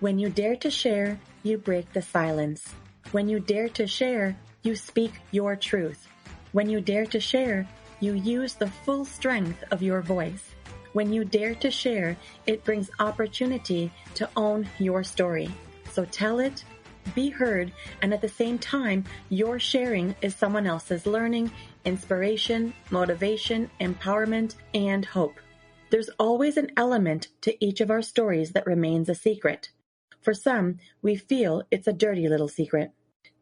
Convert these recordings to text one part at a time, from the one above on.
When you dare to share, you break the silence. When you dare to share, you speak your truth. When you dare to share, you use the full strength of your voice. When you dare to share, it brings opportunity to own your story. So tell it, be heard, and at the same time, your sharing is someone else's learning, inspiration, motivation, empowerment, and hope. There's always an element to each of our stories that remains a secret. For some, we feel it's a dirty little secret.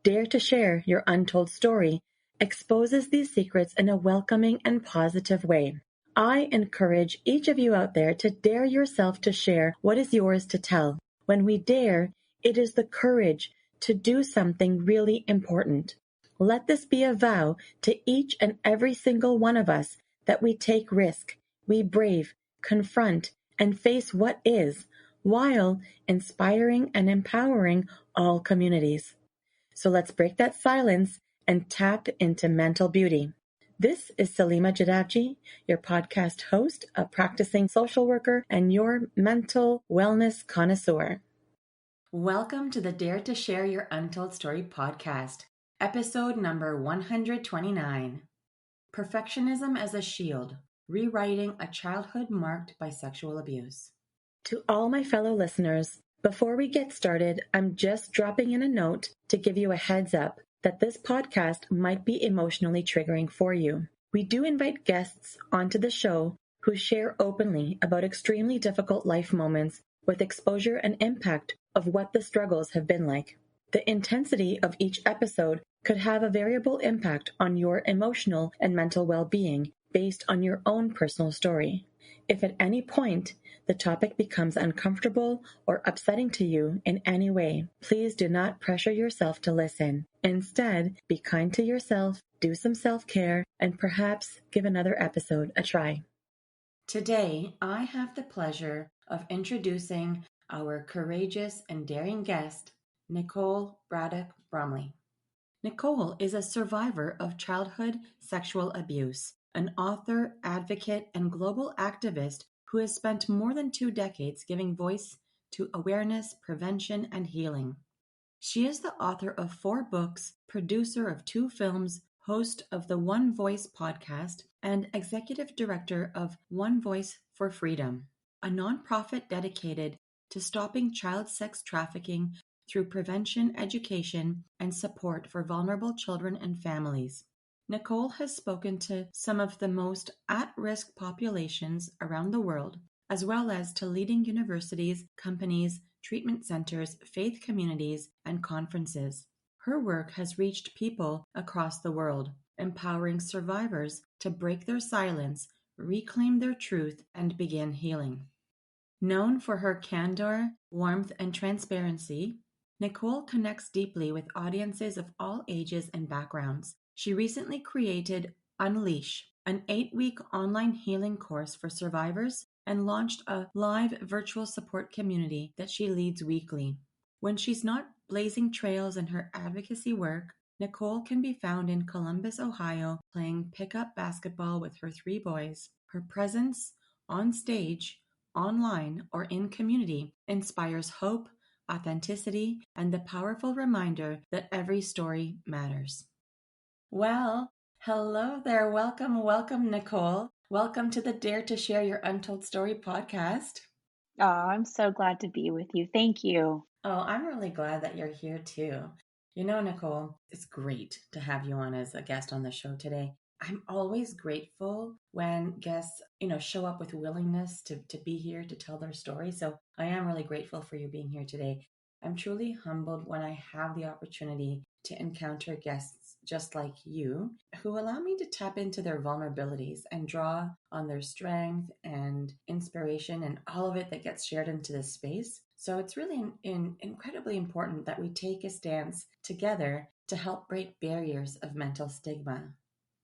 Dare to share your untold story exposes these secrets in a welcoming and positive way. I encourage each of you out there to dare yourself to share what is yours to tell. When we dare, it is the courage to do something really important. Let this be a vow to each and every single one of us that we take risk, we brave, confront, and face what is, while inspiring and empowering all communities. So let's break that silence and tap into mental beauty. This is Salima Jadavji, your podcast host, a practicing social worker, and your mental wellness connoisseur. Welcome to the Dare to Share Your Untold Story podcast, episode number 129. Perfectionism as a Shield, Rewriting a Childhood Marked by Sexual Abuse. To all my fellow listeners, before we get started, I'm just dropping in a note to give you a heads up that this podcast might be emotionally triggering for you. We do invite guests onto the show who share openly about extremely difficult life moments with exposure and impact of what the struggles have been like. The intensity of each episode could have a variable impact on your emotional and mental well-being based on your own personal story. If at any point the topic becomes uncomfortable or upsetting to you in any way, please do not pressure yourself to listen. Instead, be kind to yourself, do some self-care, and perhaps give another episode a try. Today, I have the pleasure of introducing our courageous and daring guest, Nicole Braddock Bromley. Nicole is a survivor of childhood sexual abuse, an author, advocate, and global activist who has spent more than 2 decades giving voice to awareness, prevention, and healing. She is the author of 4 books, producer of 2 films, host of the One Voice podcast, and executive director of One Voice for Freedom, a nonprofit dedicated to stopping child sex trafficking through prevention, education, and support for vulnerable children and families. Nicole has spoken to some of the most at-risk populations around the world, as well as to leading universities, companies, treatment centers, faith communities, and conferences. Her work has reached people across the world, empowering survivors to break their silence, reclaim their truth, and begin healing. Known for her candor, warmth, and transparency, Nicole connects deeply with audiences of all ages and backgrounds. She recently created Unleash, an 8-week online healing course for survivors, and launched a live virtual support community that she leads weekly. When she's not blazing trails in her advocacy work, Nicole can be found in Columbus, Ohio, playing pickup basketball with her 3 boys. Her presence on stage, online, or in community inspires hope, authenticity, and the powerful reminder that every story matters. Well, hello there. Welcome, Nicole. Welcome to the Dare to Share Your Untold Story podcast. Oh, I'm so glad to be with you. Thank you. Oh, I'm really glad that you're here too. You know, Nicole, it's great to have you on as a guest on the show today. I'm always grateful when guests, show up with willingness to be here to tell their story. So I am really grateful for you being here today. I'm truly humbled when I have the opportunity to encounter guests just like you who allow me to tap into their vulnerabilities and draw on their strength and inspiration and all of it that gets shared into this space. So it's really incredibly important that we take a stance together to help break barriers of mental stigma.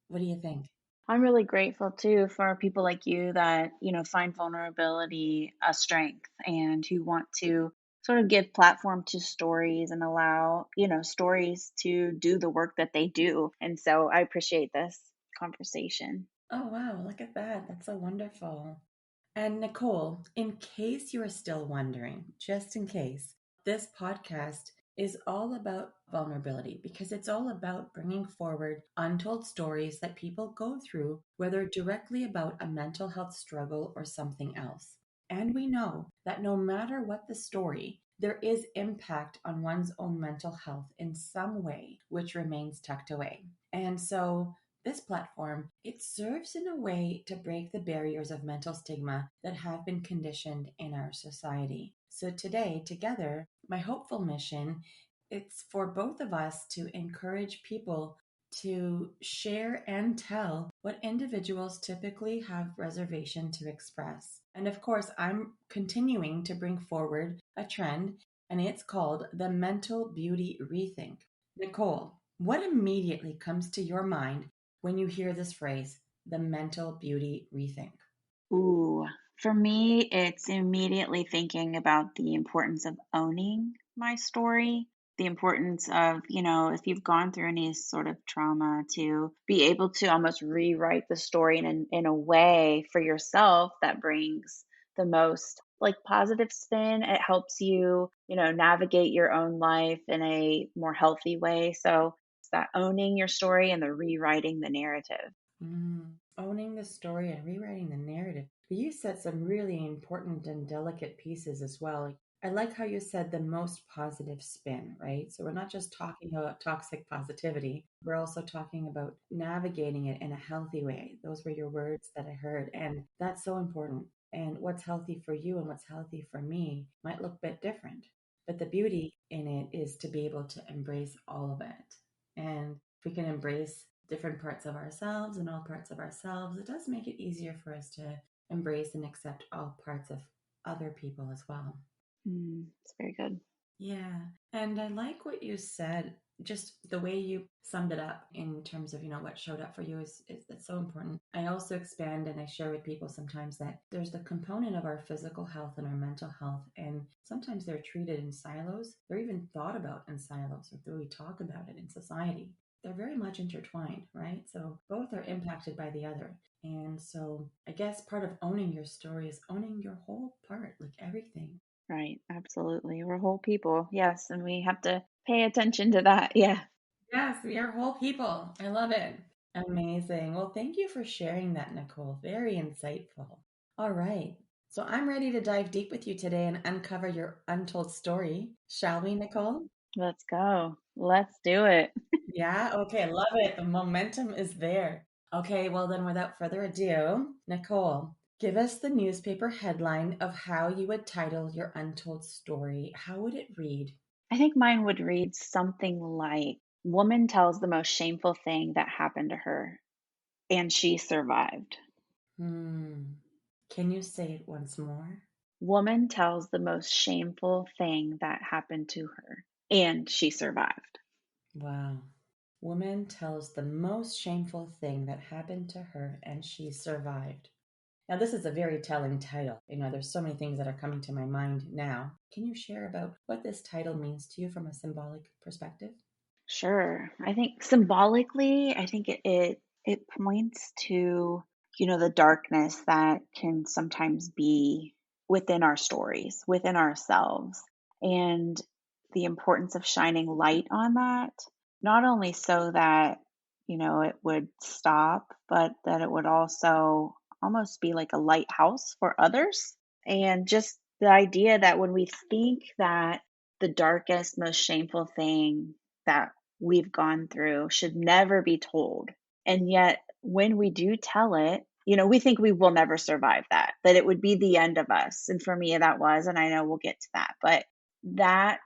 What do you think? I'm really grateful too for people like you that, find vulnerability a strength and who want to sort of give platform to stories and allow, stories to do the work that they do. And so I appreciate this conversation. Oh, wow. Look at that. That's so wonderful. And Nicole, in case you are still wondering, just in case, This podcast is all about vulnerability because it's all about bringing forward untold stories that people go through, whether directly about a mental health struggle or something else. And we know that no matter what the story, there is impact on one's own mental health in some way, which remains tucked away. And so this platform, it serves in a way to break the barriers of mental stigma that have been conditioned in our society. So today, together, my hopeful mission, it's for both of us to encourage people to share and tell what individuals typically have reservation to express. And of course, I'm continuing to bring forward a trend, and it's called the mental beauty rethink. Nicole, what immediately comes to your mind when you hear this phrase, the mental beauty rethink? Ooh, for me, it's immediately thinking about the importance of owning my story, the importance of, if you've gone through any sort of trauma, to be able to almost rewrite the story in a way for yourself that brings the most like positive spin. It helps you, navigate your own life in a more healthy way. So it's that owning your story and the rewriting the narrative. Owning the story and rewriting the narrative. But you said some really important and delicate pieces as well. Like, I like how you said the most positive spin, right? So we're not just talking about toxic positivity, we're also talking about navigating it in a healthy way. Those were your words that I heard. And that's so important. And what's healthy for you and what's healthy for me might look a bit different. But the beauty in it is to be able to embrace all of it. And if we can embrace different parts of ourselves and all parts of ourselves, it does make it easier for us to embrace and accept all parts of other people as well. It's very good. Yeah. And I like what you said, just the way you summed it up in terms of, what showed up for you is it's so important. I also expand and I share with people sometimes that there's the component of our physical health and our mental health. And sometimes they're treated in silos. They're even thought about in silos, or we talk about it in society. They're very much intertwined, right? So both are impacted by the other. And so I guess part of owning your story is owning your whole part, like everything. Right, absolutely. We're whole people. Yes, and we have to pay attention to that. Yeah. Yes, we are whole people. I love it. Amazing. Well, thank you for sharing that, Nicole. Very insightful. All right. So I'm ready to dive deep with you today and uncover your untold story. Shall we, Nicole? Let's go. Let's do it. Yeah. Okay. Love it. The momentum is there. Okay. Well, then, without further ado, Nicole, give us the newspaper headline of how you would title your untold story. How would it read? I think mine would read something like Woman tells the most shameful thing that happened to her, and she survived. Hmm. Can you say it once more? Woman tells the most shameful thing that happened to her, and she survived. Wow. Woman tells the most shameful thing that happened to her and she survived. Now, this is a very telling title. There's so many things that are coming to my mind now. Can you share about what this title means to you from a symbolic perspective? Sure. I think symbolically, I think it points to, the darkness that can sometimes be within our stories, within ourselves, and the importance of shining light on that, not only so that, it would stop, but that it would also almost be like a lighthouse for others. And just the idea that when we think that the darkest, most shameful thing that we've gone through should never be told. And yet, when we do tell it, we think we will never survive that it would be the end of us. And for me, that was, and I know we'll get to that, but that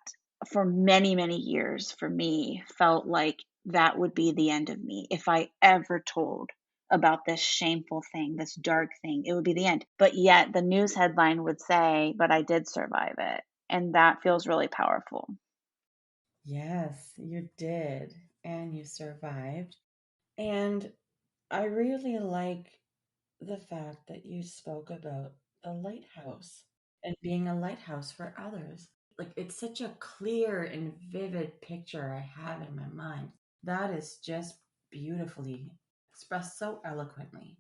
for many, many years for me felt like that would be the end of me. If I ever told about this shameful thing, this dark thing, it would be the end. But yet, the news headline would say, but I did survive it. And that feels really powerful. Yes, you did. And you survived. And I really like the fact that you spoke about the lighthouse and being a lighthouse for others. Like, it's such a clear and vivid picture I have in my mind. That is just beautifully expressed so eloquently.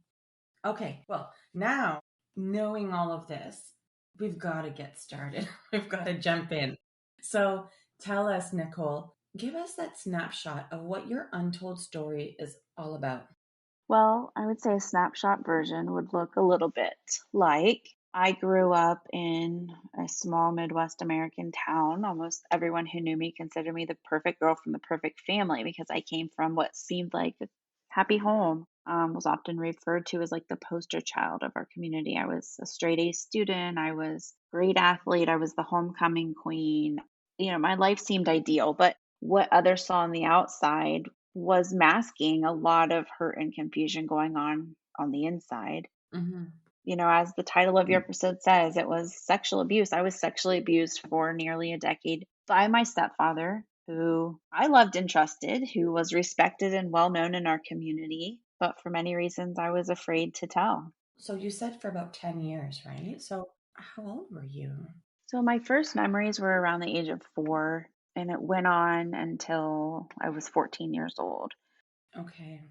Okay, well, now knowing all of this, we've got to get started. We've got to jump in. So tell us, Nicole, give us that snapshot of what your untold story is all about. Well, I would say a snapshot version would look a little bit like I grew up in a small Midwest American town. Almost everyone who knew me considered me the perfect girl from the perfect family because I came from what seemed like a happy home. Was often referred to as like the poster child of our community. I was a straight A student. I was a great athlete. I was the homecoming queen. My life seemed ideal, but what others saw on the outside was masking a lot of hurt and confusion going on the inside. Mm-hmm. As the title of your episode says, it was sexual abuse. I was sexually abused for nearly a decade by my stepfather, who I loved and trusted, who was respected and well known in our community. But for many reasons, I was afraid to tell. So you said for about 10 years, right? So how old were you? So my first memories were around the age of 4, and it went on until I was 14 years old. Okay.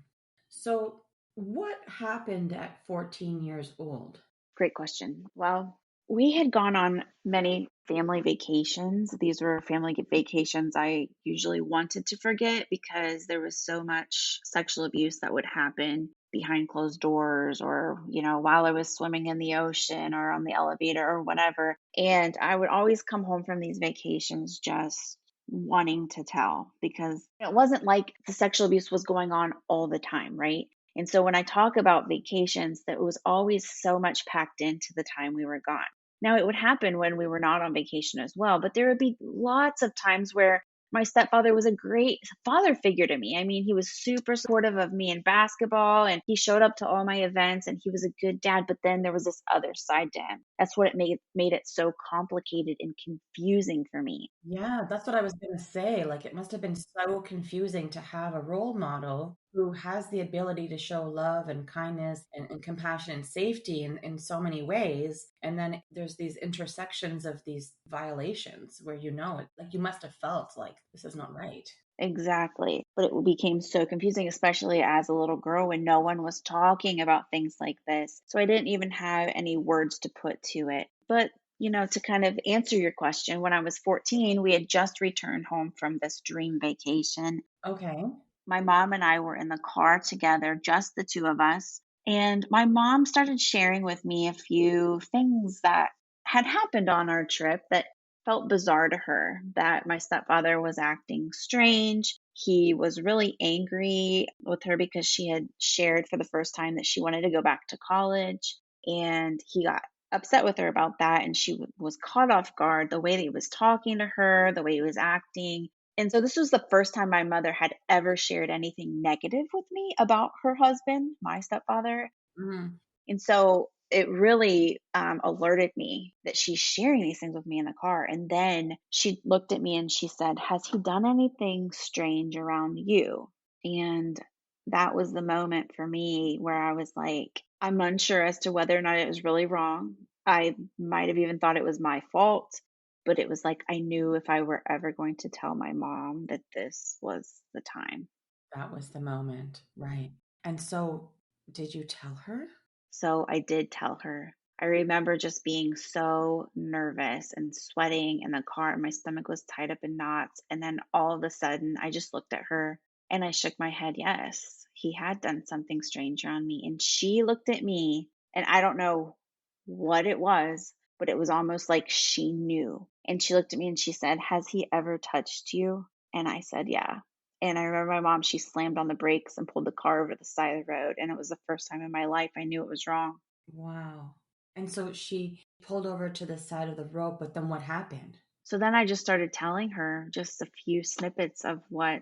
So what happened at 14 years old? Great question. Well, we had gone on many family vacations. These were family vacations I usually wanted to forget because there was so much sexual abuse that would happen behind closed doors or, while I was swimming in the ocean or on the elevator or whatever. And I would always come home from these vacations just wanting to tell because it wasn't like the sexual abuse was going on all the time, right? And so when I talk about vacations, that was always so much packed into the time we were gone. Now, it would happen when we were not on vacation as well, but there would be lots of times where my stepfather was a great father figure to me. I mean, he was super supportive of me in basketball and he showed up to all my events and he was a good dad, but then there was this other side to him. That's what it made it so complicated and confusing for me. Yeah, that's what I was going to say. Like, it must have been so confusing to have a role model who has the ability to show love and kindness and compassion and safety in so many ways. And then there's these intersections of these violations where it, like, you must have felt like this is not right. Exactly. But it became so confusing, especially as a little girl when no one was talking about things like this. So I didn't even have any words to put to it. But, to kind of answer your question, when I was 14, we had just returned home from this dream vacation. Okay. My mom and I were in the car together, just the two of us. And my mom started sharing with me a few things that had happened on our trip that felt bizarre to her. That my stepfather was acting strange. He was really angry with her because she had shared for the first time that she wanted to go back to college. And he got upset with her about that. And she was caught off guard the way that he was talking to her, the way he was acting. And so this was the first time my mother had ever shared anything negative with me about her husband, my stepfather. Mm, And so it really alerted me that she's sharing these things with me in the car. And then she looked at me and she said, "Has he done anything strange around you?" And that was the moment for me where I was like, I'm unsure as to whether or not it was really wrong. I might have even thought it was my fault, but it was like I knew if I were ever going to tell my mom that this was the time. that was the moment. Right. And so, did you tell her? So I did tell her. I remember just being so nervous and sweating in the car, and my stomach was tied up in knots. And then all of a sudden, I just looked at her and I shook my head. Yes, he had done something strange around me. And she looked at me, and I don't know what it was, but it was almost like she knew. And she looked at me and she said, "Has he ever touched you?" And I said, "Yeah." And I remember my mom, she slammed on the brakes and pulled the car over the side of the road. And it was the first time in my life I knew it was wrong. Wow. And so she pulled over to the side of the road, but then what happened? So then I just started telling her just a few snippets of what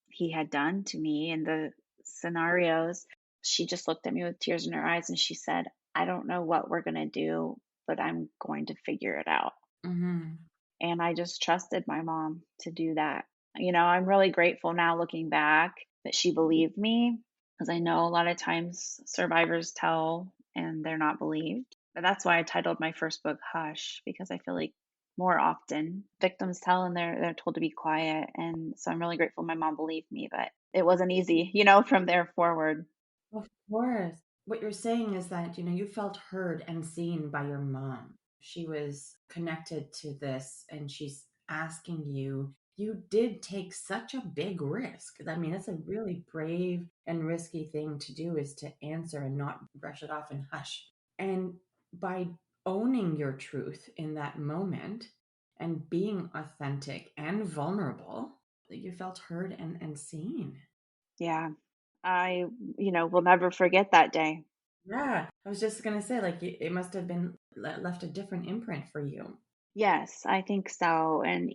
he had done to me and the scenarios. She just looked at me with tears in her eyes and she said, "I don't know what we're going to do, but I'm going to figure it out." Mm-hmm. And I just trusted my mom to do that. I'm really grateful now looking back that she believed me because I know a lot of times survivors tell and they're not believed. But that's why I titled my first book Hush, because I feel like more often victims tell and they're told to be quiet. And so I'm really grateful my mom believed me, but it wasn't easy, from there forward. Of course. What you're saying is that, you felt heard and seen by your mom. She was connected to this and she's asking you, you did take such a big risk. I mean, it's a really brave and risky thing to do, is to answer and not brush it off and hush. And by owning your truth in that moment and being authentic and vulnerable, you felt heard and seen. Yeah. I, will never forget that day. Yeah, I was just gonna say, like, it must have been left a different imprint for you. Yes, I think so. And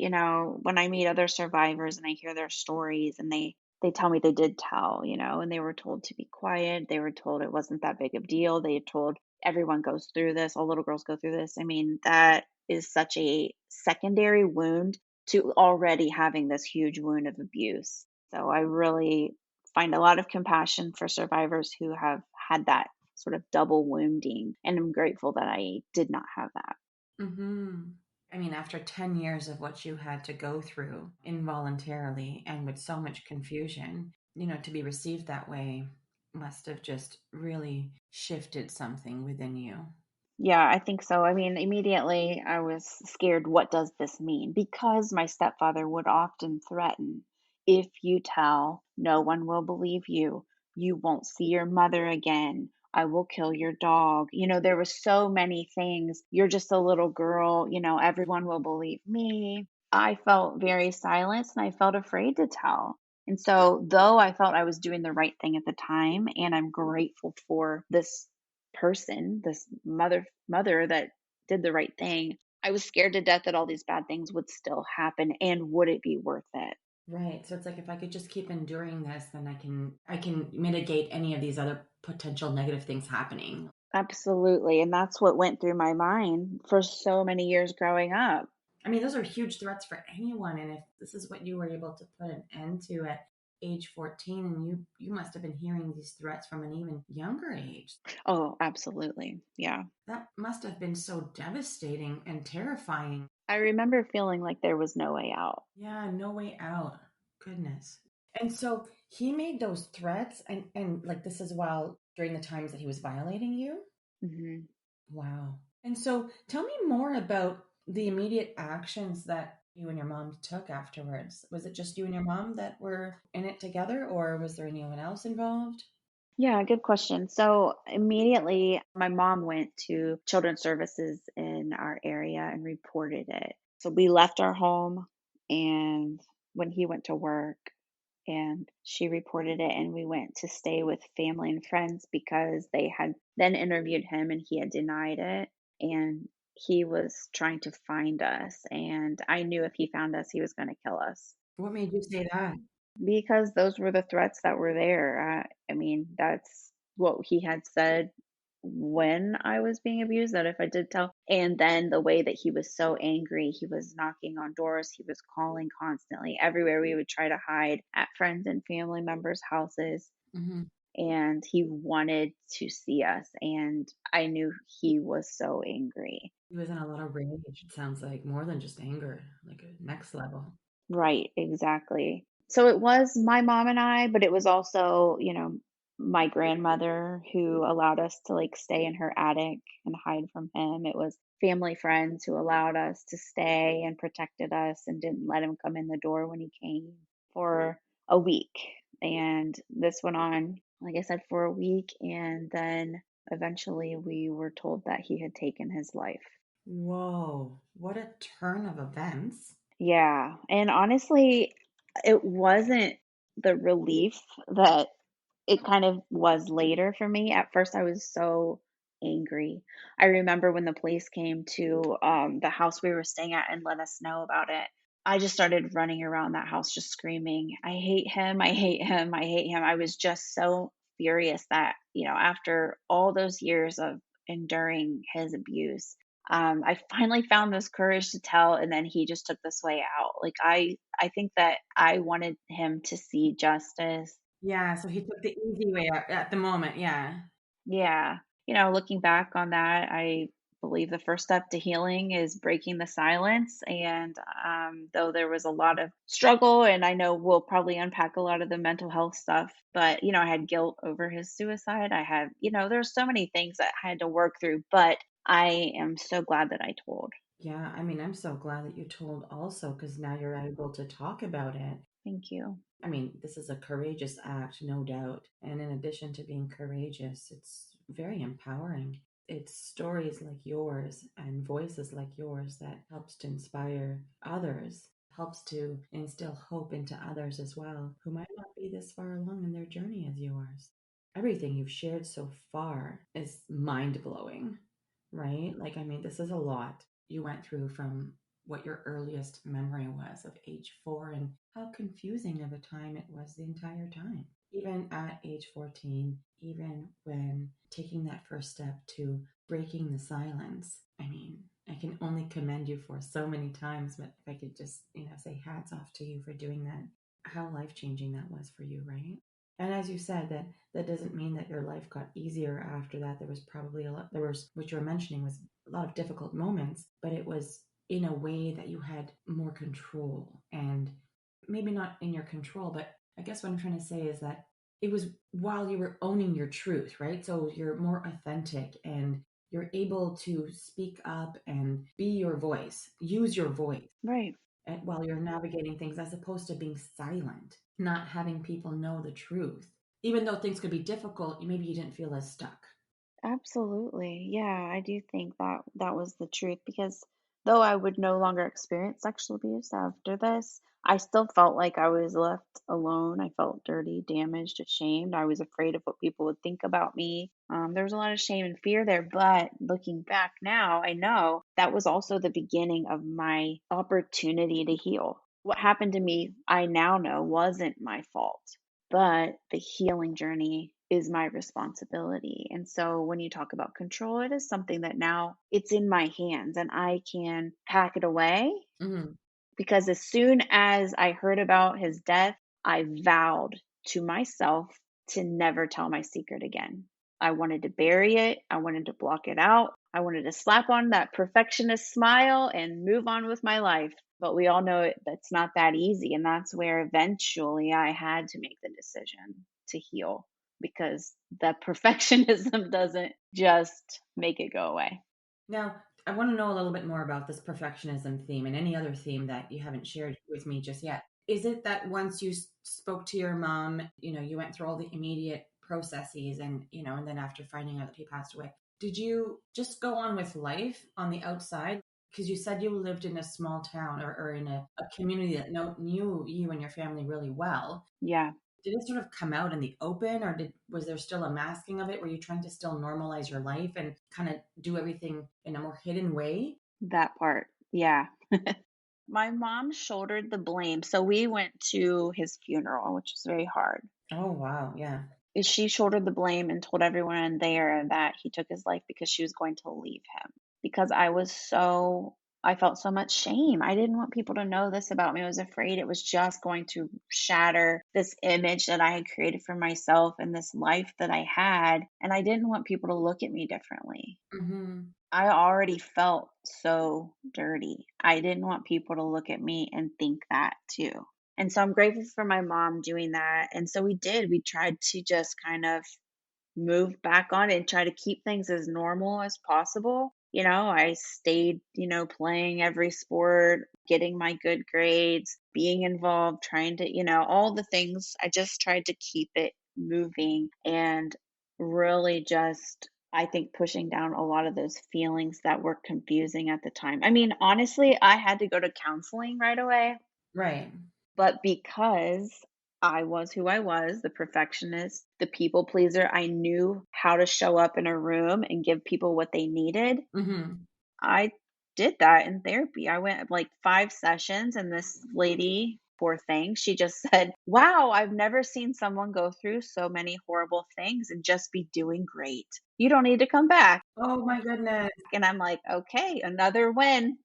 when I meet other survivors and I hear their stories and they tell me they did tell, and they were told to be quiet, they were told it wasn't that big of a deal. They had told everyone goes through this, all little girls go through this. I mean, that is such a secondary wound to already having this huge wound of abuse. So I really find a lot of compassion for survivors who have had that sort of double wounding, and I'm grateful that I did not have that. Hmm. I mean, after 10 years of what you had to go through involuntarily and with so much confusion, to be received that way must have just really shifted something within you. Yeah, I think so. I mean, immediately I was scared. What does this mean? Because my stepfather would often threaten, if you tell, no one will believe you. You won't see your mother again. I will kill your dog. There were so many things. You're just a little girl. Everyone will believe me. I felt very silenced and I felt afraid to tell. And so, though I felt I was doing the right thing at the time, and I'm grateful for this person, this mother that did the right thing, I was scared to death that all these bad things would still happen, and would it be worth it? Right. So it's like, if I could just keep enduring this, then I can mitigate any of these other potential negative things happening. Absolutely. And that's what went through my mind for so many years growing up. I mean, those are huge threats for anyone. And if this is what you were able to put an end to at age 14, and you must have been hearing these threats from an even younger age, Oh, absolutely. Yeah. that must have been so devastating and terrifying. I remember feeling like there was no way out. Yeah, no way out. Goodness. And so he made those threats, and like, this is while during the times that he was violating you. Hmm. Wow. And so tell me more about the immediate actions that you and your mom took afterwards. Was it just you and your mom that were in it together, or was there anyone else involved? Yeah, good question. So immediately, my mom went to children's services in our area and reported it. So we left our home, and when he went to work, and she reported it, and we went to stay with family and friends because they had then interviewed him and he had denied it, and he was trying to find us, and I knew if he found us he was going to kill us, What made you say that? because those were the threats that were there. I mean, that's what he had said when I was being abused, that if I did tell. And then the way that he was so angry, he was knocking on doors, he was calling constantly everywhere we would try to hide, at friends and family members' houses. Hmm. And he wanted to see us. And I knew he was so angry. He was in a lot of rage. It sounds like more than just anger, like a next level. Right, exactly. So it was my mom and I, but it was also, my grandmother who allowed us to like stay in her attic and hide from him. It was family friends who allowed us to stay and protected us and didn't let him come in the door when he came, for a week. And this went on, like I said, for a week. And then eventually we were told that he had taken his life. Whoa, what a turn of events. Yeah. And honestly, it wasn't the relief that it kind of was later for me. At first, I was so angry. I remember when the police came to the house we were staying at and let us know about it. I just started running around that house just screaming, I hate him. I hate him. I hate him. I was just so furious that, after all those years of enduring his abuse, I finally found this courage to tell, and then he just took this way out. Like I think that I wanted him to see justice. Yeah, so he took the easy way out at the moment. Yeah. Yeah. Looking back on that, I believe the first step to healing is breaking the silence. And though there was a lot of struggle, and I know we'll probably unpack a lot of the mental health stuff, but, I had guilt over his suicide. I had, there's so many things that I had to work through, but I am so glad that I told. Yeah, I mean, I'm so glad that you told also because now you're able to talk about it. Thank you. I mean, this is a courageous act, no doubt. And in addition to being courageous, it's very empowering. It's stories like yours and voices like yours that helps to inspire others, helps to instill hope into others as well, who might not be this far along in their journey as yours. Everything you've shared so far is mind blowing, right? Like, I mean, this is a lot you went through from what your earliest memory was of age 4 and how confusing of a time it was the entire time. Even at age 14, even when taking that first step to breaking the silence, I mean, I can only commend you for so many times, but if I could just, say hats off to you for doing that, how life changing that was for you, right? And as you said, that doesn't mean that your life got easier after that. There was probably a lot, there was, what you were mentioning was a lot of difficult moments, but it was in a way that you had more control and maybe not in your control, but I guess what I'm trying to say is that it was while you were owning your truth, right? So you're more authentic and you're able to speak up and be your voice, use your voice Right. while you're navigating things as opposed to being silent, not having people know the truth. Even though things could be difficult, maybe you didn't feel as stuck. Absolutely. Yeah, I do think that that was the truth because though I would no longer experience sexual abuse after this, I still felt like I was left alone. I felt dirty, damaged, ashamed. I was afraid of what people would think about me. There was a lot of shame and fear there. But looking back now, I know that was also the beginning of my opportunity to heal. What happened to me, I now know wasn't my fault, but the healing journey is my responsibility. And so when you talk about control, it is something that now it's in my hands and I can pack it away Hmm. because as soon as I heard about his death, I vowed to myself to never tell my secret again. I wanted to bury it. I wanted to block it out. I wanted to slap on that perfectionist smile and move on with my life. But we all know that's not that easy. And that's where eventually I had to make the decision to heal because the perfectionism doesn't just make it go away. Now, I want to know a little bit more about this perfectionism theme and any other theme that you haven't shared with me just yet. Is it that once you spoke to your mom, you went through all the immediate processes and then after finding out that he passed away, did you just go on with life on the outside? Because you said you lived in a small town or in a community that knew you and your family really well. Yeah, Did it sort of come out in the open, or was there still a masking of it? Were you trying to still normalize your life and kind of do everything in a more hidden way? that part. Yeah. My mom shouldered the blame. So we went to his funeral, which was very hard. Oh, wow. Yeah. She shouldered the blame and told everyone there that he took his life because she was going to leave him. Because I felt so much shame. I didn't want people to know this about me. I was afraid it was just going to shatter this image that I had created for myself and this life that I had. And I didn't want people to look at me differently. Hmm. I already felt so dirty. I didn't want people to look at me and think that too. And so I'm grateful for my mom doing that. And so we did. We tried to just kind of move back on and try to keep things as normal as possible. I stayed, playing every sport, getting my good grades, being involved, trying to, all the things. I just tried to keep it moving and really just, I think, pushing down a lot of those feelings that were confusing at the time. I mean, honestly, I had to go to counseling right away, Right. but because I was who I was, the perfectionist, the people pleaser, I knew how to show up in a room and give people what they needed. Hmm. I did that in therapy. I went like 5 sessions, and this lady, poor thing, she just said, "Wow, I've never seen someone go through so many horrible things and just be doing great. You don't need to come back." Oh, my goodness. And I'm like, "Okay, another win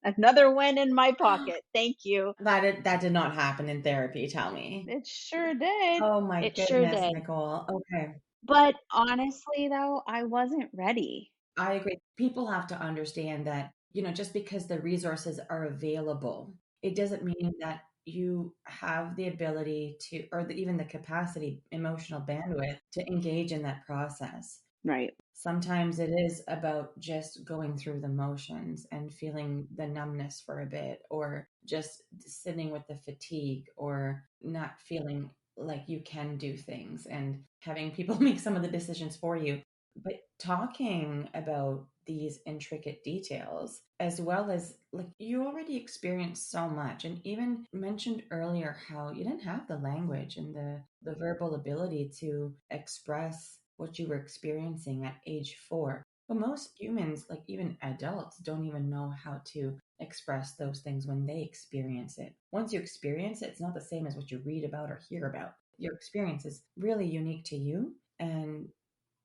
in my pocket. Thank you." That did not happen in therapy, tell me. It sure did. Oh, my It sure goodness, did. Nicole. Okay. But honestly, though, I wasn't ready. I agree. People have to understand that, just because the resources are available, it doesn't mean that you have the ability to, or even the capacity, emotional bandwidth to engage in that process. Right. Sometimes it is about just going through the motions and feeling the numbness for a bit, or just sitting with the fatigue, or not feeling like you can do things and having people make some of the decisions for you. But talking about these intricate details, as well as like you already experienced so much, and even mentioned earlier how you didn't have the language and the verbal ability to express what you were experiencing at age 4. But most humans, like even adults, don't even know how to express those things when they experience it. Once you experience it, it's not the same as what you read about or hear about. Your experience is really unique to you, and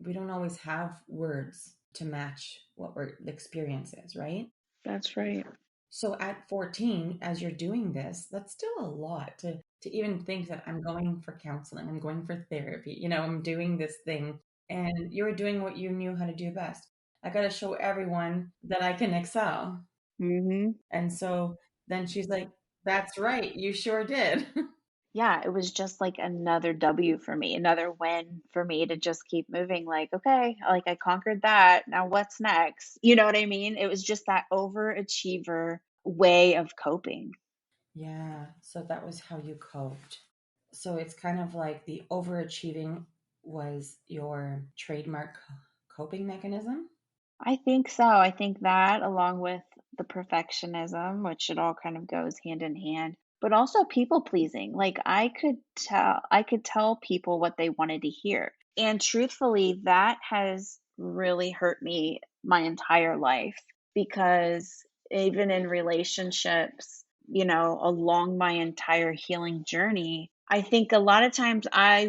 we don't always have words to match what the experience is, right? That's right. So at 14, as you're doing this, that's still a lot to even think that I'm going for counseling, I'm going for therapy, I'm doing this thing, and you're doing what you knew how to do best. I got to show everyone that I can excel. Hmm. And so then she's like, "That's right, you sure did." Yeah, it was just like another W for me, another win for me to just keep moving. Like, okay, like I conquered that. Now what's next? You know what I mean? It was just that overachiever way of coping. Yeah, so that was how you coped. So it's kind of like the overachieving was your trademark coping mechanism. I think so. I think that along with the perfectionism, which it all kind of goes hand in hand, but also people pleasing. Like I could tell people what they wanted to hear. And truthfully, that has really hurt me my entire life because even in relationships, along my entire healing journey, I think a lot of times I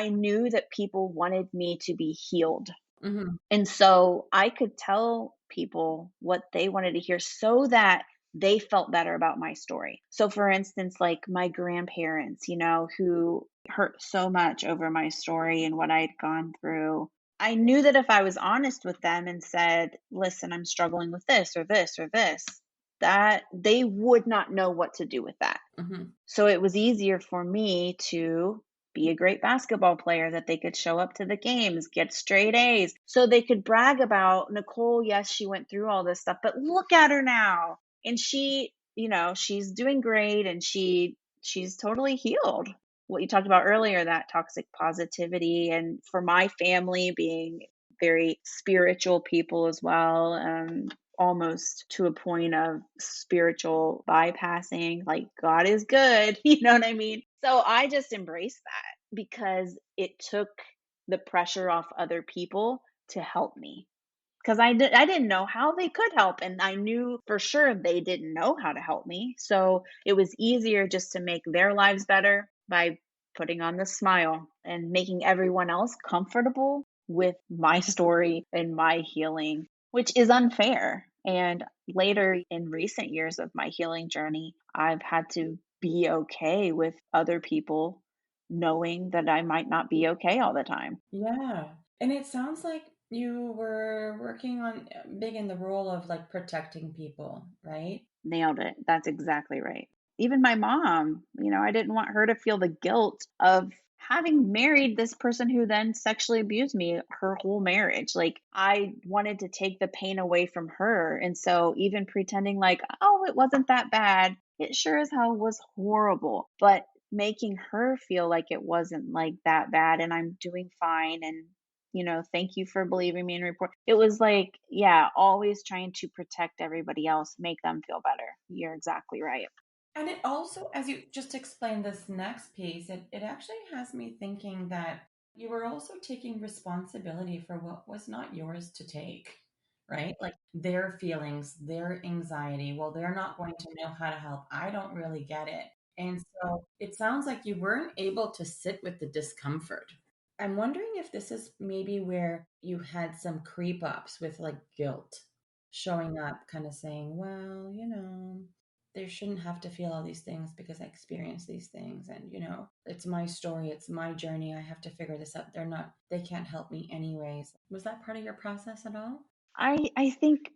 knew that people wanted me to be healed, Hmm. and so I could tell people what they wanted to hear so that they felt better about my story. So, for instance, like my grandparents, who hurt so much over my story and what I'd gone through. I knew that if I was honest with them and said, listen, I'm struggling with this or this or this, that they would not know what to do with that. Hmm. So it was easier for me to be a great basketball player, that they could show up to the games, get straight A's, so they could brag about Nicole. Yes, she went through all this stuff, but look at her now. And she's doing great, and she's totally healed. What you talked about earlier, that toxic positivity, and for my family being very spiritual people as well, almost to a point of spiritual bypassing, like God is good, you know what I mean? So I just embraced that because it took the pressure off other people to help me. Because I didn't know how they could help, and I knew for sure they didn't know how to help me. So it was easier just to make their lives better by putting on the smile and making everyone else comfortable with my story and my healing, which is unfair. And later in recent years of my healing journey, I've had to be okay with other people knowing that I might not be okay all the time. Yeah. And it sounds like you were working on big in the role of like protecting people, right? Nailed it. That's exactly right. Even my mom, I didn't want her to feel the guilt of having married this person who then sexually abused me her whole marriage. Like, I wanted to take the pain away from her. And so, even pretending like, oh, it wasn't that bad, it sure as hell was horrible. But making her feel like it wasn't like that bad and I'm doing fine, and thank you for believing me and report. It was like, yeah, always trying to protect everybody else, make them feel better. You're exactly right. And it also, as you just explained this next piece, it actually has me thinking that you were also taking responsibility for what was not yours to take, right? Like their feelings, their anxiety. Well, they're not going to know how to help. I don't really get it. And so it sounds like you weren't able to sit with the discomfort. I'm wondering if this is maybe where you had some creep ups with like guilt showing up, kind of saying, well, they shouldn't have to feel all these things because I experienced these things. And, it's my story, it's my journey. I have to figure this out. They can't help me anyways. Was that part of your process at all? I think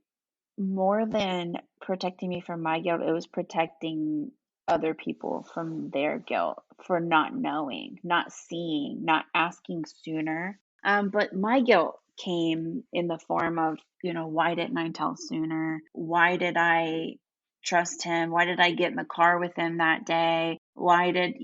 more than protecting me from my guilt, it was protecting other people from their guilt for not knowing, not seeing, not asking sooner. But my guilt came in the form of, why didn't I tell sooner? Why did I trust him? Why did I get in the car with him that day? Why did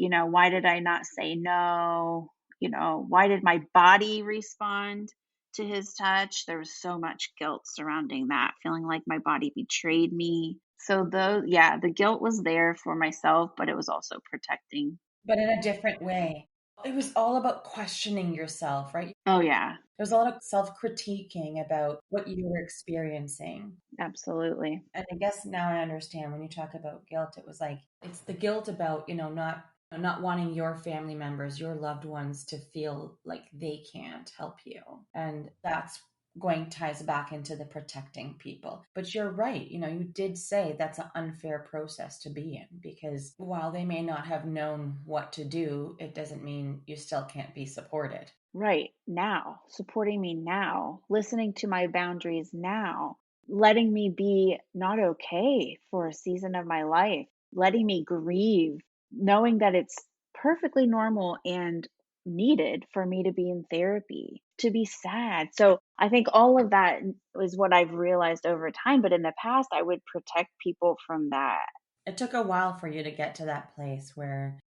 I not say no? Why did my body respond to his touch? There was so much guilt surrounding that, feeling like my body betrayed me. So yeah, the guilt was there for myself, but it was also protecting. But in a different way. It was all about questioning yourself, right? Oh yeah, There's a lot of self-critiquing about what you were experiencing. absolutely. And I guess now I understand when you talk about guilt, it was like it's the guilt about, not wanting your family members, your loved ones to feel like they can't help you. And that's going ties back into the protecting people. But you're right, you did say that's an unfair process to be in because while they may not have known what to do, it doesn't mean you still can't be supported. Right now, supporting me now, listening to my boundaries now, letting me be not okay for a season of my life, letting me grieve, knowing that it's perfectly normal and needed for me to be in therapy, to be sad. So I think all of that is what I've realized over time. But in the past, I would protect people from that. It took a while for you to get to that place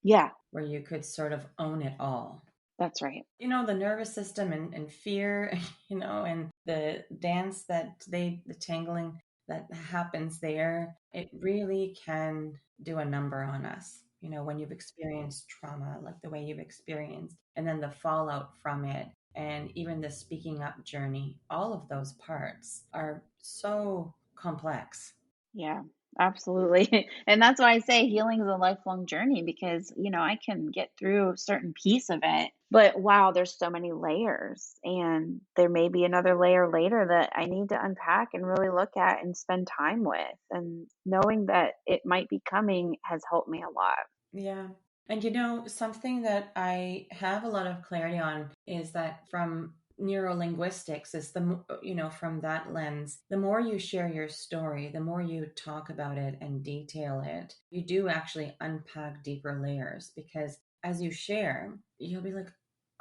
Yeah, where you could sort of own it all. that's right. The nervous system and fear, and the dance the tangling that happens there, it really can do a number on us. When you've experienced trauma, like the way you've experienced, and then the fallout from it, and even the speaking up journey, all of those parts are so complex. Yeah, absolutely. And that's why I say healing is a lifelong journey because, I can get through a certain piece of it, but wow, there's so many layers. And there may be another layer later that I need to unpack and really look at and spend time with. And knowing that it might be coming has helped me a lot. Yeah. And something that I have a lot of clarity on is that from neurolinguistics is from that lens, the more you share your story, the more you talk about it and detail it, you do actually unpack deeper layers because as you share, you'll be like,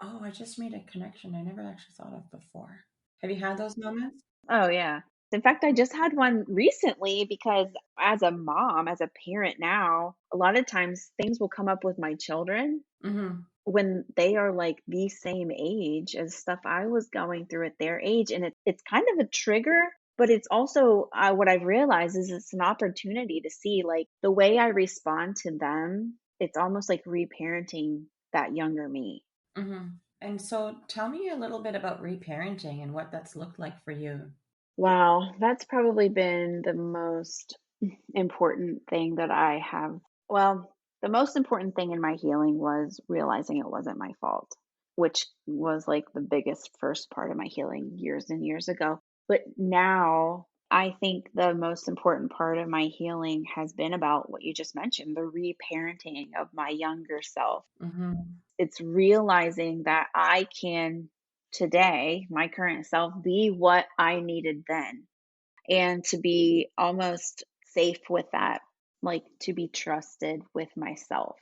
oh, I just made a connection I never actually thought of before. Have you had those moments? Oh, yeah. In fact, I just had one recently because as a mom, as a parent now, a lot of times things will come up with my children Mm-hmm. when they are like the same age as stuff I was going through at their age. And it's kind of a trigger, but it's also what I've realized is it's an opportunity to see like the way I respond to them. It's almost like reparenting that younger me. Mm-hmm. And so tell me a little bit about reparenting and what that's looked like for you. Wow, that's probably been the most important thing that I have. Well, the most important thing in my healing was realizing it wasn't my fault, which was like the biggest first part of my healing years and years ago. But now I think the most important part of my healing has been about what you just mentioned, the reparenting of my younger self. Mm-hmm. It's realizing that I can today, my current self, be what I needed then and to be almost safe with that, like to be trusted with myself.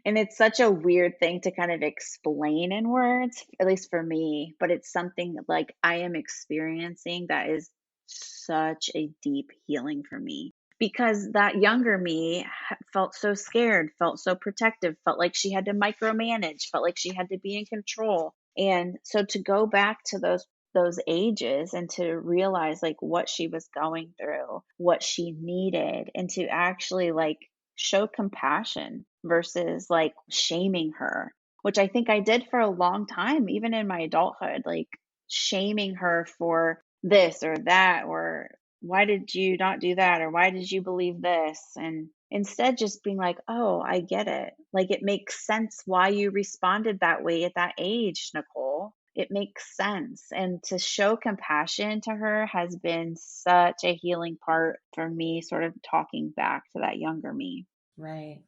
And it's such a weird thing to kind of explain in words, at least for me, but it's something like I am experiencing that is such a deep healing for me because that younger me felt so scared, felt so protective, felt like she had to micromanage, felt like she had to be in control. And so to go back to those ages and to realize like what she was going through, what she needed, and to actually like show compassion versus like shaming her, which I think I did for a long time, even in my adulthood, like shaming her for this or that, or why did you not do that, or why did you believe this? And instead, just being like, oh, I get it. Like it makes sense why you responded that way at that age, Nicole. It makes sense. And to show compassion to her has been such a healing part for me, sort of talking back to that younger me. Right.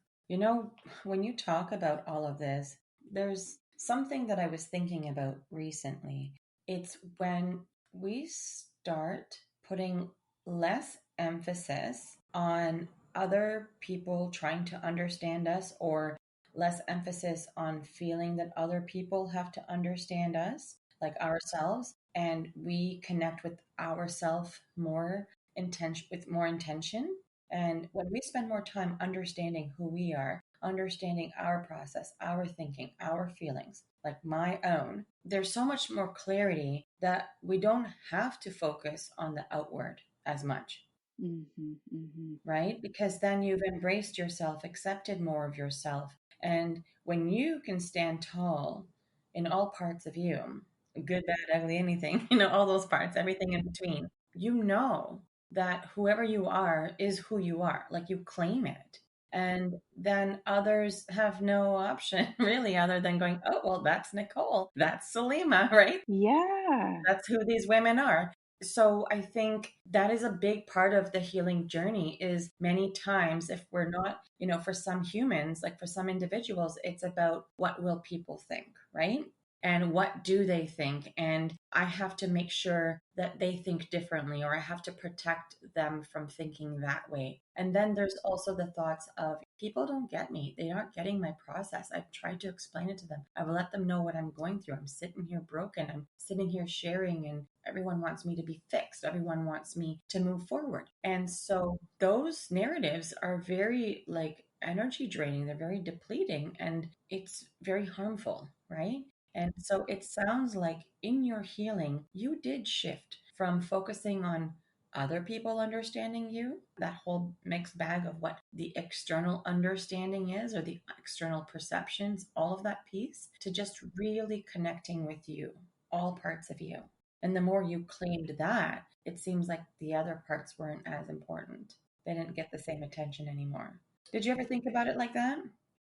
When you talk about all of this, there's something that I was thinking about recently. It's when we start putting less emphasis on other people trying to understand us or less emphasis on feeling that other people have to understand us, like ourselves, and we connect with ourselves more intention with more intention. And when we spend more time understanding who we are, understanding our process, our thinking, our feelings, like my own, there's so much more clarity that we don't have to focus on the outward as much, Mhm. Mhm. right? Because then you've embraced yourself, accepted more of yourself. And when you can stand tall in all parts of you, good, bad, ugly, anything, all those parts, everything in between, you know that whoever you are is who you are. Like you claim it. And then others have no option really other than going, oh, well, that's Nicole. That's Salima, right? Yeah. That's who these women are. So I think that is a big part of the healing journey is many times if we're not, for some humans, like for some individuals, it's about what will people think, right? And what do they think? And I have to make sure that they think differently, or I have to protect them from thinking that way. And then there's also the thoughts of people don't get me. They aren't getting my process. I've tried to explain it to them. I've let them know what I'm going through. I'm sitting here broken. I'm sitting here sharing, and everyone wants me to be fixed. Everyone wants me to move forward. And so those narratives are very like energy draining. They're very depleting and it's very harmful, right? And so it sounds like in your healing, you did shift from focusing on other people understanding you, that whole mixed bag of what the external understanding is or the external perceptions, all of that piece, to just really connecting with you, all parts of you. And the more you claimed that, it seems like the other parts weren't as important. They didn't get the same attention anymore. Did you ever think about it like that?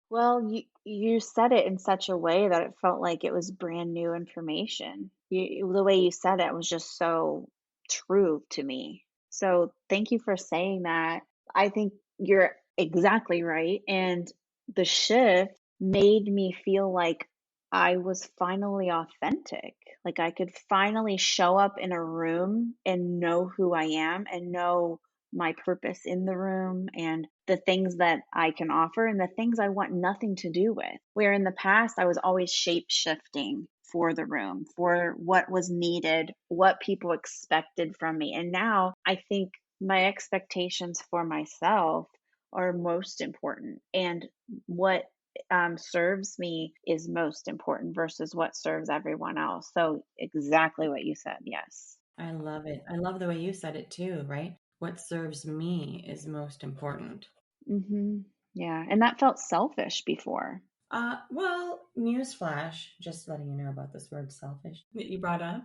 Well, you said it in such a way that it felt like it was brand new information. The way you said it was just so true to me. So thank you for saying that. I think you're exactly right. And the shift made me feel like I was finally authentic. Like I could finally show up in a room and know who I am and know my purpose in the room and the things that I can offer and the things I want nothing to do with. Where in the past, I was always shape shifting for the room, for what was needed, what people expected from me. And now I think my expectations for myself are most important. And what serves me is most important versus what serves everyone else. So, exactly what you said. Yes. I love it. I love the way you said it too, right? What serves me is most important. Yeah. And that felt selfish before. Well, newsflash, just letting you know about this word selfish that you brought up.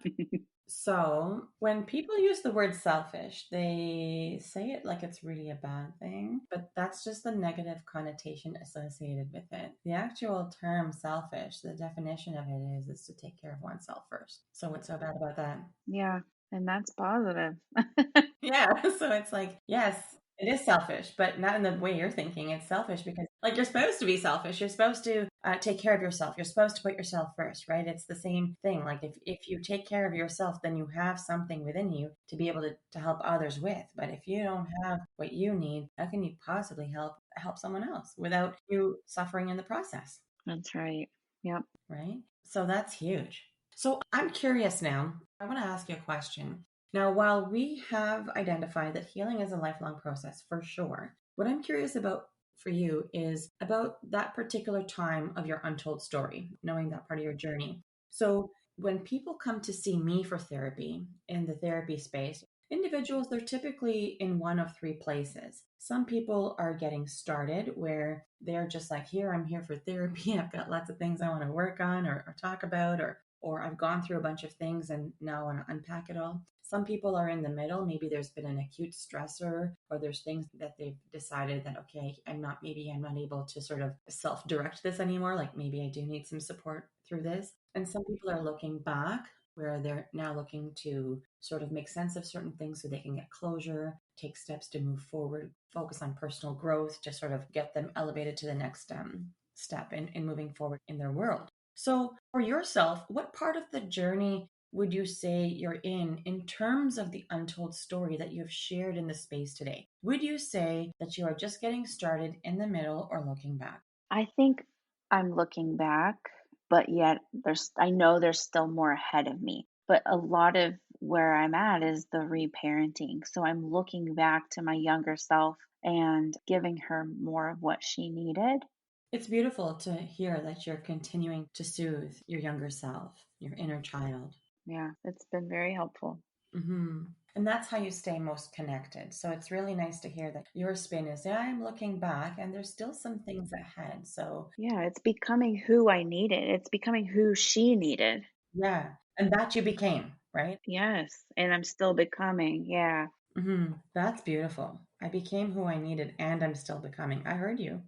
So, when people use the word selfish, they say it like it's really a bad thing, but that's just the negative connotation associated with it. The actual term selfish, the definition of it is to take care of oneself first. So, what's so bad about that? Yeah, and that's positive. Yeah. So it's like, yes, it is selfish, but not in the way you're thinking. It's selfish because, like, you're supposed to be selfish. You're supposed to take care of yourself. You're supposed to put yourself first, right? It's the same thing. Like, if you take care of yourself, then you have something within you to be able to help others with. But if you don't have what you need, how can you possibly help someone else without you suffering in the process? That's right. Yep. Right? So that's huge. So I'm curious now. I want to ask you a question. Now, while we have identified that healing is a lifelong process for sure, what I'm curious about for you is about that particular time of your untold story, knowing that part of your journey. So when people come to see me for therapy in the therapy space, individuals, they're typically in one of three places. Some people are getting started where they're just like, here, I'm here for therapy. I've got lots of things I want to work on or talk about, or I've gone through a bunch of things and now I want to unpack it all. Some people are in the middle. Maybe there's been an acute stressor, or there's things that they've decided that, okay, maybe I'm not able to sort of self direct this anymore. Like maybe I do need some support through this. And some people are looking back where they're now looking to sort of make sense of certain things so they can get closure, take steps to move forward, focus on personal growth to sort of get them elevated to the next step in moving forward in their world. So, for yourself, what part of the journey would you say you're in terms of the untold story that you've shared in the space today? Would you say that you are just getting started in the middle or looking back? I think I'm looking back, but yet I know there's still more ahead of me. But a lot of where I'm at is the reparenting. So I'm looking back to my younger self and giving her more of what she needed. It's beautiful to hear that you're continuing to soothe your younger self, your inner child. Yeah, it's been very helpful. Hmm. And that's how you stay most connected. So it's really nice to hear that your spin is, yeah, I'm looking back and there's still some things ahead. So, Yeah, it's becoming who I needed. It's becoming who she needed. yeah. And that you became, right? Yes, and I'm still becoming. Yeah. That's beautiful. I became who I needed and I'm still becoming. I heard you.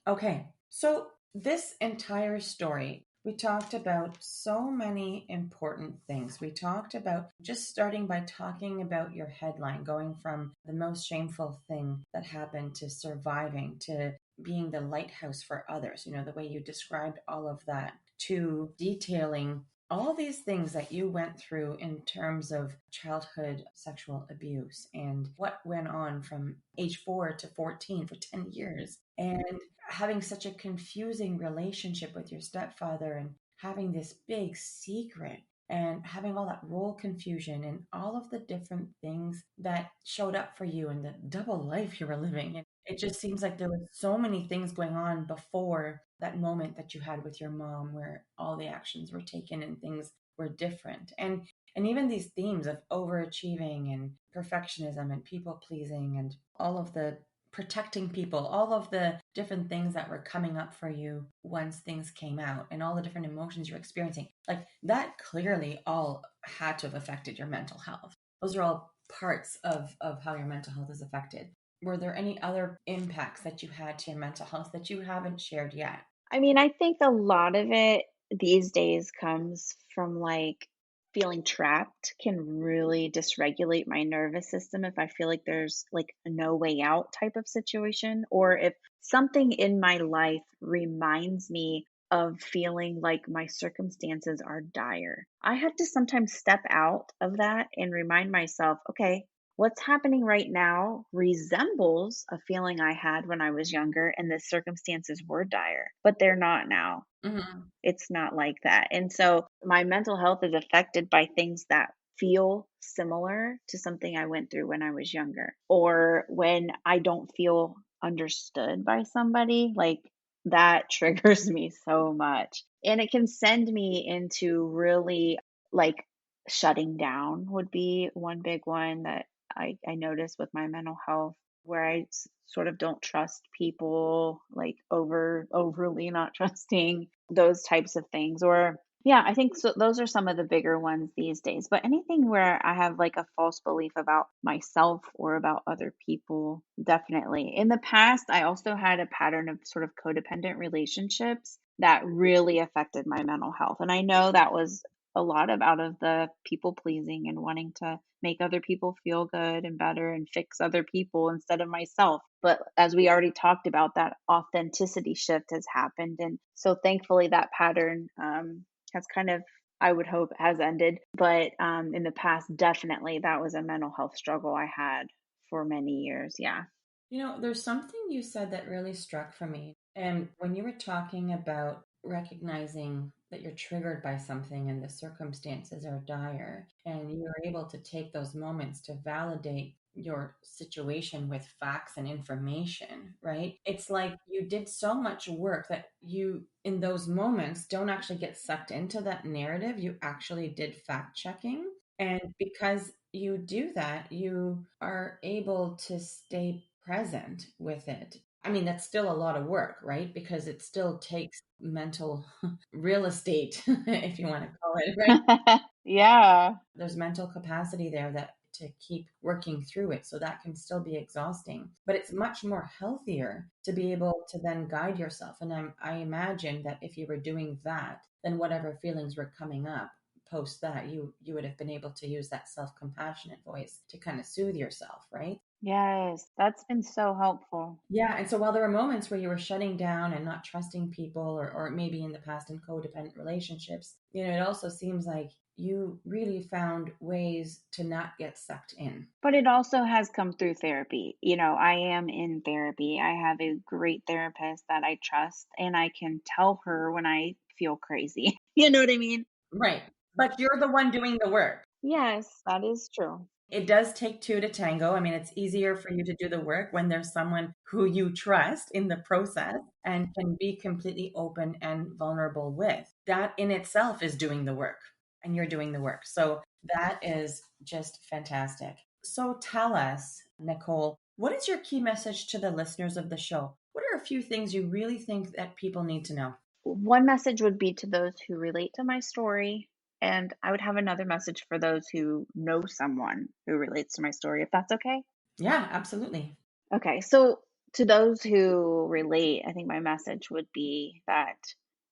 Okay, so this entire story, we talked about so many important things. We talked about just starting by talking about your headline, going from the most shameful thing that happened to surviving to being the lighthouse for others, the way you described all of that, to detailing all these things that you went through in terms of childhood sexual abuse and what went on from age 4 to 14 for 10 years. And having such a confusing relationship with your stepfather and having this big secret and having all that role confusion and all of the different things that showed up for you and the double life you were living. And it just seems like there were so many things going on before that moment that you had with your mom where all the actions were taken and things were different. And even these themes of overachieving and perfectionism and people pleasing and all of the protecting people, all of the different things that were coming up for you once things came out and all the different emotions you're experiencing, like that clearly all had to have affected your mental health. Those are all parts of how your mental health is affected. Were there any other impacts that you had to your mental health that you haven't shared yet? I mean, I think a lot of it these days comes from like feeling trapped can really dysregulate my nervous system if I feel like there's like a no way out type of situation, or if something in my life reminds me of feeling like my circumstances are dire. I have to sometimes step out of that and remind myself, okay, what's happening right now resembles a feeling I had when I was younger and the circumstances were dire, but they're not now. Mm-hmm. It's not like that. And so my mental health is affected by things that feel similar to something I went through when I was younger, or when I don't feel understood by somebody. Like that triggers me so much. And it can send me into really like shutting down, would be one big one that I notice with my mental health, where sort of don't trust people, like overly not trusting, those types of things. Or yeah, I think so, those are some of the bigger ones these days. But anything where I have like a false belief about myself or about other people, definitely. In the past, I also had a pattern of sort of codependent relationships that really affected my mental health. And I know that was a lot of out of the people pleasing and wanting to make other people feel good and better and fix other people instead of myself. But as we already talked about, that authenticity shift has happened. And so thankfully, that pattern has kind of, I would hope, has ended. But in the past, definitely, that was a mental health struggle I had for many years. Yeah. There's something you said that really struck for me. And when you were talking about recognizing that you're triggered by something and the circumstances are dire, and you're able to take those moments to validate your situation with facts and information, right? It's like you did so much work that you, in those moments, don't actually get sucked into that narrative. You actually did fact checking. And because you do that, you are able to stay present with it. I mean, that's still a lot of work, right? Because it still takes mental real estate, if you want to call it, right? Yeah. There's mental capacity there that to keep working through it. So that can still be exhausting, but it's much more healthier to be able to then guide yourself. And I imagine that if you were doing that, then whatever feelings were coming up post that, you would have been able to use that self-compassionate voice to kind of soothe yourself, right? Yes, that's been so helpful. Yeah. And so while there were moments where you were shutting down and not trusting people, or maybe in the past in codependent relationships, it also seems like you really found ways to not get sucked in. But it also has come through therapy. I am in therapy. I have a great therapist that I trust, and I can tell her when I feel crazy. You know what I mean? Right. But you're the one doing the work. Yes, that is true. It does take two to tango. I mean, it's easier for you to do the work when there's someone who you trust in the process and can be completely open and vulnerable with. That in itself is doing the work, and you're doing the work. So that is just fantastic. So tell us, Nicole, what is your key message to the listeners of the show? What are a few things you really think that people need to know? One message would be to those who relate to my story, and I would have another message for those who know someone who relates to my story, if that's okay. Yeah, absolutely. Okay, so to those who relate, I think my message would be that,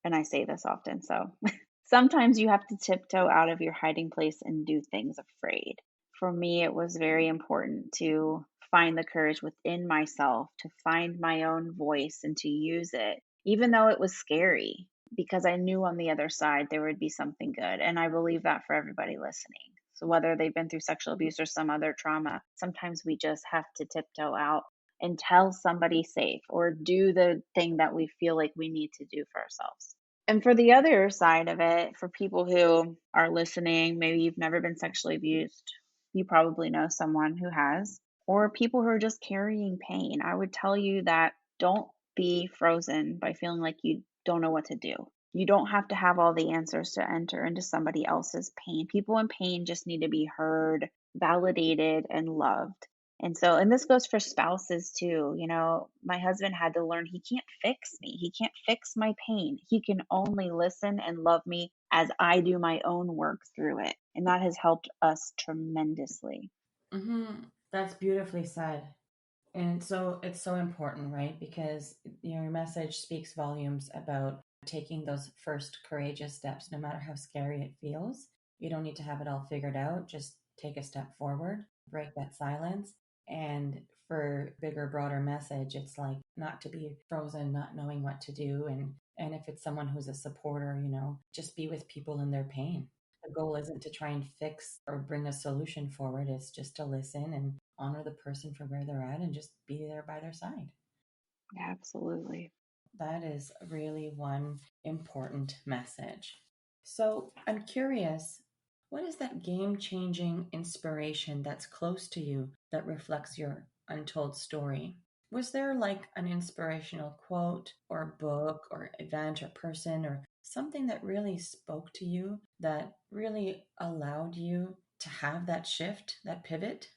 and I say this often, so sometimes you have to tiptoe out of your hiding place and do things afraid. For me, it was very important to find the courage within myself to find my own voice and to use it, even though it was scary, because I knew on the other side there would be something good. And I believe that for everybody listening. So, whether they've been through sexual abuse or some other trauma, sometimes we just have to tiptoe out and tell somebody safe or do the thing that we feel like we need to do for ourselves. And for the other side of it, for people who are listening, maybe you've never been sexually abused, you probably know someone who has, or people who are just carrying pain, I would tell you that don't be frozen by feeling like you don't know what to do. You don't have to have all the answers to enter into somebody else's pain. People in pain just need to be heard, validated, and loved. And this goes for spouses too. My husband had to learn he can't fix me. He can't fix my pain. He can only listen and love me as I do my own work through it. And that has helped us tremendously. That's beautifully said. And so it's so important, right? Because your message speaks volumes about taking those first courageous steps, no matter how scary it feels. You don't need to have it all figured out. Just take a step forward, break that silence. And for bigger, broader message, it's like not to be frozen, not knowing what to do. And if it's someone who's a supporter, just be with people in their pain. The goal isn't to try and fix or bring a solution forward. It's just to listen and honor the person for where they're at and just be there by their side. Absolutely. That is really one important message. So I'm curious, what is that game changing inspiration that's close to you that reflects your untold story? Was there like an inspirational quote or book or event or person or something that really spoke to you that really allowed you to have that shift, that pivot?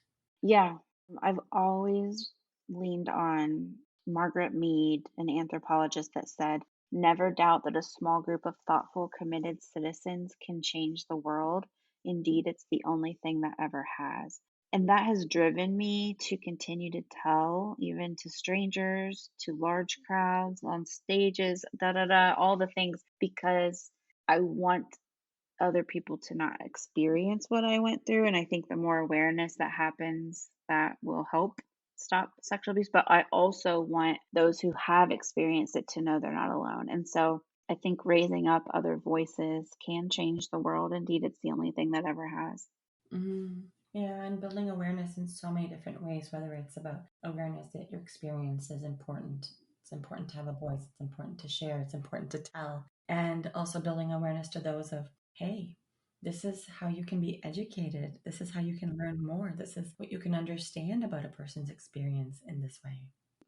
Yeah, I've always leaned on Margaret Mead, an anthropologist, that said, never doubt that a small group of thoughtful, committed citizens can change the world. Indeed, it's the only thing that ever has. And that has driven me to continue to tell, even to strangers, to large crowds, on stages, da da da, all the things, because I want other people to not experience what I went through. And I think the more awareness that happens, that will help stop sexual abuse. But I also want those who have experienced it to know they're not alone. And so I think raising up other voices can change the world. Indeed, it's the only thing that ever has. Mm-hmm. Yeah, and building awareness in so many different ways, whether it's about awareness that your experience is important. It's important to have a voice, it's important to share, it's important to tell. And also building awareness to those of, hey, this is how you can be educated. This is how you can learn more. This is what you can understand about a person's experience in this way.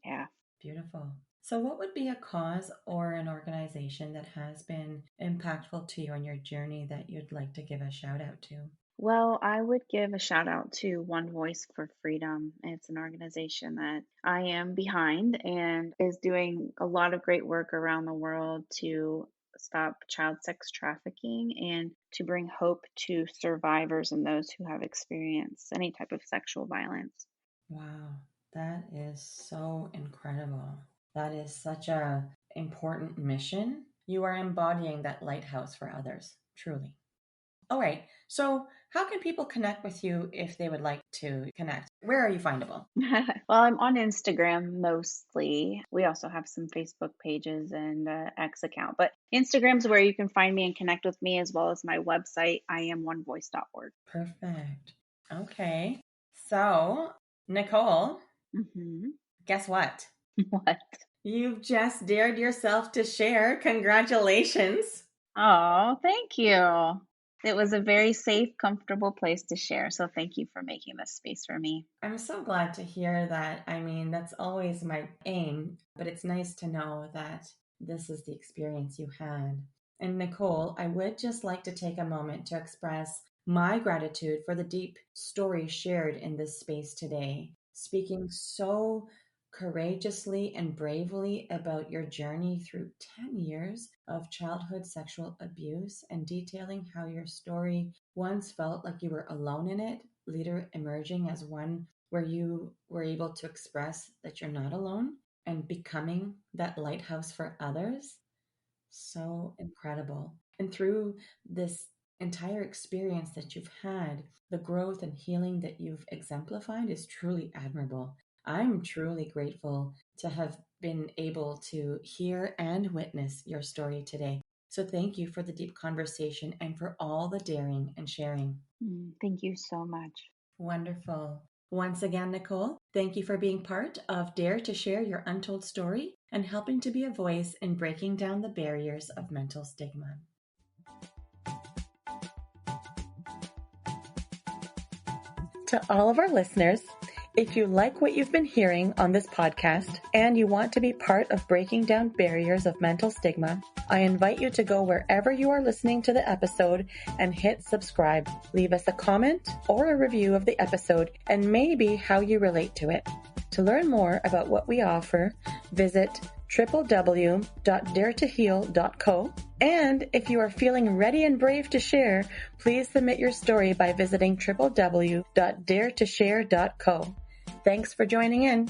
Yeah. Beautiful. So, what would be a cause or an organization that has been impactful to you on your journey that you'd like to give a shout out to? Well, I would give a shout out to One Voice for Freedom. It's an organization that I am behind and is doing a lot of great work around the world to stop child sex trafficking and to bring hope to survivors and those who have experienced any type of sexual violence. Wow, that is so incredible. That is such a important mission. You are embodying that lighthouse for others, truly. All right. So how can people connect with you if they would like to connect? Where are you findable? Well, I'm on Instagram mostly. We also have some Facebook pages and X account, but Instagram's where you can find me and connect with me, as well as my website, iamonevoice.org. Perfect. Okay. So, Nicole, Mm-hmm. guess what? What? You've just dared yourself to share. Congratulations. Oh, thank you. It was a very safe, comfortable place to share. So thank you for making this space for me. I'm so glad to hear that. I mean, that's always my aim, but it's nice to know that this is the experience you had. And Nicole, I would just like to take a moment to express my gratitude for the deep story shared in this space today, speaking so courageously and bravely about your journey through 10 years of childhood sexual abuse and detailing how your story once felt like you were alone in it, later emerging as one where you were able to express that you're not alone and becoming that lighthouse for others. So incredible. And through this entire experience that you've had, the growth and healing that you've exemplified is truly admirable. I'm truly grateful to have been able to hear and witness your story today. So thank you for the deep conversation and for all the daring and sharing. Thank you so much. Wonderful. Once again, Nicole, thank you for being part of Dare to Share Your Untold Story and helping to be a voice in breaking down the barriers of mental stigma. To all of our listeners, if you like what you've been hearing on this podcast and you want to be part of breaking down barriers of mental stigma, I invite you to go wherever you are listening to the episode and hit subscribe. Leave us a comment or a review of the episode and maybe how you relate to it. To learn more about what we offer, visit www.daretoheal.co. And if you are feeling ready and brave to share, please submit your story by visiting www.daretoshare.co. Thanks for joining in.